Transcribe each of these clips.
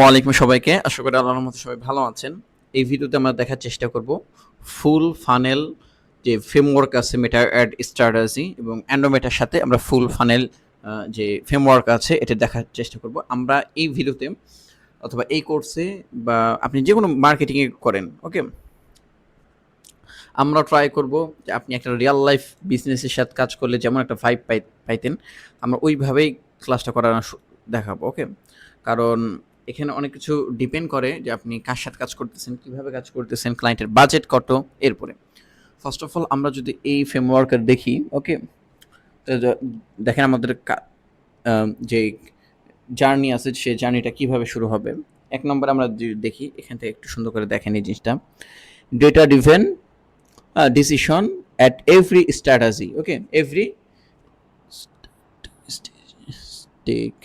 ওয়ালাইকুম সবাইকে, আশা করি আল্লাহর রহমতে সবাই ভালো আছেন। এই ভিডিওতে আমরা দেখার চেষ্টা করব ফুল ফানেল যে ফ্রেমওয়ার্ক আছে মেটা অ্যাড স্ট্র্যাটেজি এবং অ্যান্ড্রোমেটার সাথে আমরা ফুল ফানেল যে ফ্রেমওয়ার্ক আছে এটা দেখার চেষ্টা করব। আমরা এই ভিডিওতে অথবা এই কোর্সে বা আপনি যে কোনো মার্কেটিংয়ে করেন, ওকে, আমরা ট্রাই করব যে আপনি একটা রিয়েল লাইফ বিজনেসের সাথে কাজ করলে যেমন একটা ভাইব পাইতেন, আমরা ওইভাবেই ক্লাসটা দেখাবো, ওকে। কারণ এখানে অনেক কিছু ডিপেন্ড করে যে আপনি কার সাথে কাজ করতেছেন, কিভাবে কাজ করতেছেন, ক্লায়েন্টের বাজেট কত। এরপরে ফার্স্ট অফ অল আমরা যদি এই ফ্রেমওয়ার্কের দেখি, ওকে, দেখেন আমাদের যে জার্নি আছে সেই জার্নিটা কিভাবে শুরু হবে। এক নম্বরে আমরা যদি দেখি, এখান থেকে একটু সুন্দর করে দেখেন এই জিনিসটা, data ডিভেন decision at every strategy, okay, every stake,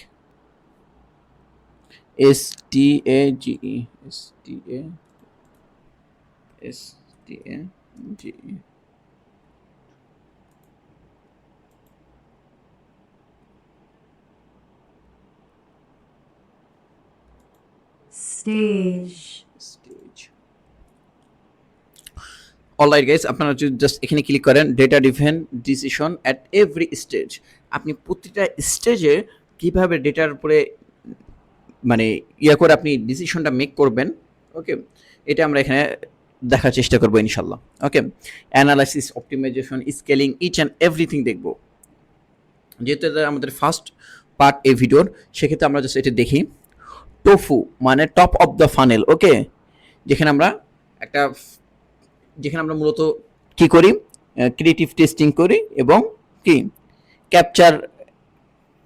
STAGE, STAGE. Stage. Alright guys, আপনারা যদি জাস্ট এখানে ক্লিক করেন data ডিভেন decision at every stage, আপনি প্রতিটা স্টেজে কীভাবে ডেটার উপরে মানে করে আপনি ডিসিশনটা মেক করবেন, ওকে, এটা আমরা এখানে দেখার চেষ্টা করবো ইনশাল্লাহ, okay. Analysis, optimization, scaling, each and everything দেখবো। যেহেতু এটা আমাদের ফার্স্ট পার্ট এই ভিডিওর, সেক্ষেত্রে আমরা জাস্ট এটা দেখি। টোফু মানে টপ অফ দ্য ফানেল, ওকে, যেখানে আমরা মূলত কি করি, ক্রিয়েটিভ টেস্টিং করি এবং কি ক্যাপচার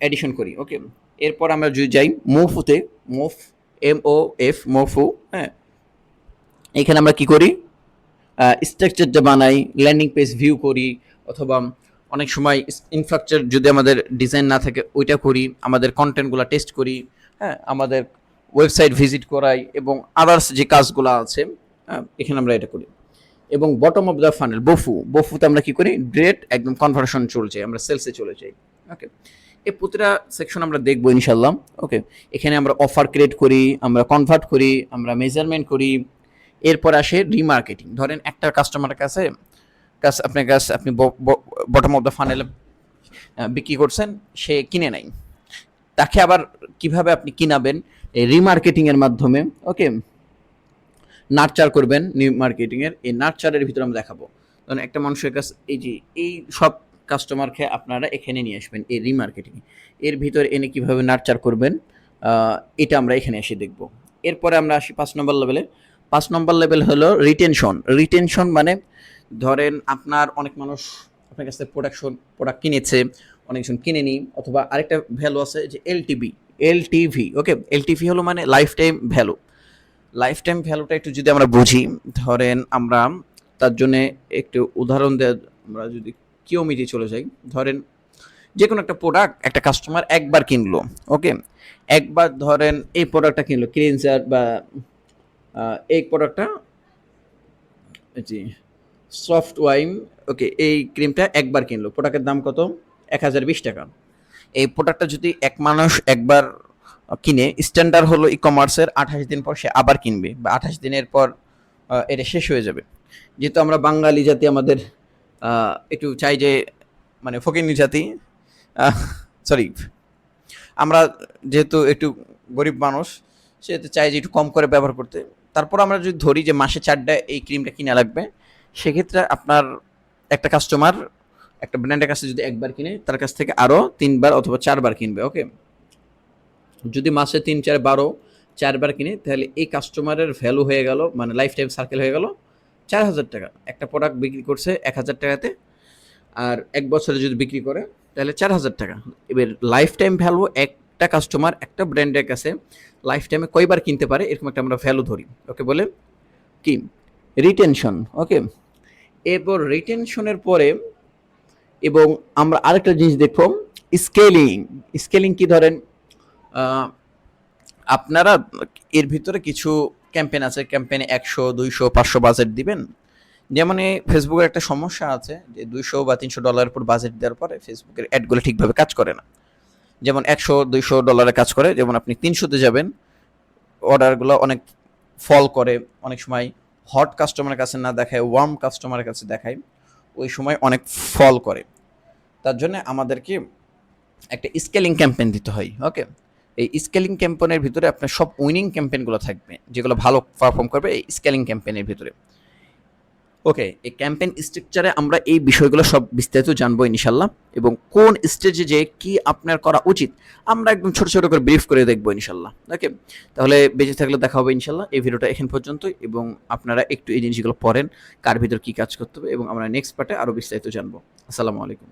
এডিশন করি, ওকে। এরপর আমরা যদি যাই মোফুতে, MOF, মোফু, হ্যাঁ, এখানে আমরা কি করি, স্ট্রাকচারটা বানাই, ল্যান্ডিং পেজ ভিউ করি, অথবা অনেক সময় ইনফ্রাস্ট্রাকচার যদি আমাদের ডিজাইন না থাকে ওইটা করি, আমাদের কন্টেন্টগুলো টেস্ট করি, হ্যাঁ, আমাদের ওয়েবসাইট ভিজিট করাই এবং আদার্স যে কাজগুলো আছে, এখানে আমরা এটা করি। এবং বটম অফ দ্য ফানেল বফুতে আমরা কি করি, ডিরেক্ট একদম কনভার্সন চলছে, আমরা সেলসে চলে যাই, ওকে। এই প্রতিটা সেকশন আমরা দেখবো ইনশাল্লাহ, ওকে। এখানে আমরা অফার ক্রিয়েট করি, আমরা কনভার্ট করি, আমরা মেজারমেন্ট করি। এরপর আসে রিমার্কেটিং। ধরেন একটা কাস্টমারের কাছে আপনি বটম অফ দ্য ফানেলে বিক্রি করছেন, সে কিনে নাই, তাকে আবার কিভাবে আপনি কিনাবেন, এই রিমার্কেটিংয়ের মাধ্যমে, ওকে, নার্চার করবেন। নিউ মার্কেটিংয়ের এই নার্চারের ভিতরে আমরা দেখাবো। কারণ একটা মানুষের কাছে এই সব কাস্টমারকে আপনারা এখানে নিয়ে আসবেন এই রিমার্কেটিং এর ভিতরে এনে কিভাবে নার্চার করবেন, এটা আমরা এখানে এসে দেখব। এরপরে আমরা আসি 5 নম্বর লেভেলে। 5 নম্বর লেভেল হলো রিটেনশন মানে ধরেন আপনার অনেক মানুষ আপনার কাছে প্রোডাক্ট কিনেছে, অনেকজন কিনেনি, অথবা আরেকটা ভ্যালু আছে যে এলটিভি, ওকে। এলটিভি হলো মানে লাইফ টাইম ভ্যালুটা একটু যদি আমরা বুঝি, ধরেন আমরা তার জন্য একটু উদাহরণ আমরা যদি কিওমিতে চলে যাই, ধরেন যে কোনো একটা প্রোডাক্ট একটা কাস্টমার একবার কিনলো, ওকে, একবার ধরেন এই প্রোডাক্টটা কিনলো, ক্লিনজার বা এই প্রোডাক্টটা, জি, সফট ওয়াইন, ওকে, এই ক্রিমটা একবার কিনলো, প্রোডাক্টের দাম কত, 1020 টাকা। এই প্রোডাক্টটা যদি এক মানুষ একবার কিনে, স্ট্যান্ডার্ড হলো ই কমার্সের 28 দিন পর সে আবার কিনবে, বা 28 দিনের পর এটা শেষ হয়ে যাবে। যেহেতু আমরা বাঙালি জাতি, আমাদের একটু চাই যে মানে ফকিন্নি জাতি, সরি, আমরা যেহেতু একটু গরিব মানুষ, সেহেতু চাই যে একটু কম করে ব্যবহার করতে। তারপর আমরা যদি ধরি যে মাসে 4টা এই ক্রিমটা কিনা লাগবে, সেক্ষেত্রে আপনার একটা কাস্টমার একটা ব্র্যান্ডের কাছে যদি একবার কিনে, তার কাছ থেকে আরও 3বার অথবা 4বার কিনবে, ওকে। যদি মাসে 3, 4, 12 4বার কিনে, তাহলে এই কাস্টমারের ভ্যালু হয়ে গেল, মানে লাইফ টাইম সার্কেল হয়ে গেল 4000 টাকা। একটা প্রোডাক্ট বিক্রি করছে 1000 টাকাতে, আর 1 বছরে যদি বিক্রি করে তাহলে 4000 টাকা। এবার লাইফ টাইম ভ্যালু একটা কাস্টমার একটা ব্র্যান্ডের কাছে লাইফ টাইমে কয়বার কিনতে পারে, এরকম একটা আমরা ভ্যালু ধরি, ওকে, বলে কি রিটেনশন, ওকে। এরপর রিটেনশনের পরে এবং আমরা আরেকটা জিনিস দেখব, স্কেলিং কি, ধরেন আপনারা এর ভিতরে কিছু ক্যাম্পেইন আছে, ক্যাম্পেইনে 100, 200, 500 বাজেট দিবেন। যেমন এই ফেসবুকের একটা সমস্যা আছে যে $200 বা $300 উপর বাজেট দেওয়ার পরে ফেসবুকের অ্যাডগুলো ঠিকভাবে কাজ করে না। যেমন $100-200 কাজ করে, যেমন আপনি 300-তে যাবেন, অর্ডারগুলো অনেক ফল করে, অনেক সময় হট কাস্টমারের কাছে না দেখায়, ওয়ার্ম কাস্টমারের কাছে দেখায়, ওই সময় অনেক ফল করে। তার জন্য আমাদেরকে একটা স্কেলিং ক্যাম্পেইন দিতে হয়। ওকে, এই স্কেলিং ক্যাম্পেইনের ভিতরে আপনার সব উইনিং ক্যাম্পেইনগুলো থাকবে, যেগুলো ভালো পারফর্ম করবে এই স্কেলিং ক্যাম্পেইনের ভিতরে। ওকে, এই ক্যাম্পেইন স্ট্রাকচারে আমরা এই বিষয়গুলো সব বিস্তারিত জানবো ইনশাল্লাহ, এবং কোন স্টেজে যে কি আপনার করা উচিত আমরা একদম ছোট ছোট করে ব্রিফ করে দেখবো ইনশাল্লাহ। ওকে, তাহলে বেঁচে থাকলে দেখা হবে ইনশাল্লাহ। এই ভিডিওটা এখান পর্যন্তই, এবং আপনারা একটু এই জিনিসগুলো পড়েন, কার ভিতর কি কাজ করতে হবে, এবং আমরা নেক্সট পার্টে আরও বিস্তারিত জানবো। আসসালামু আলাইকুম।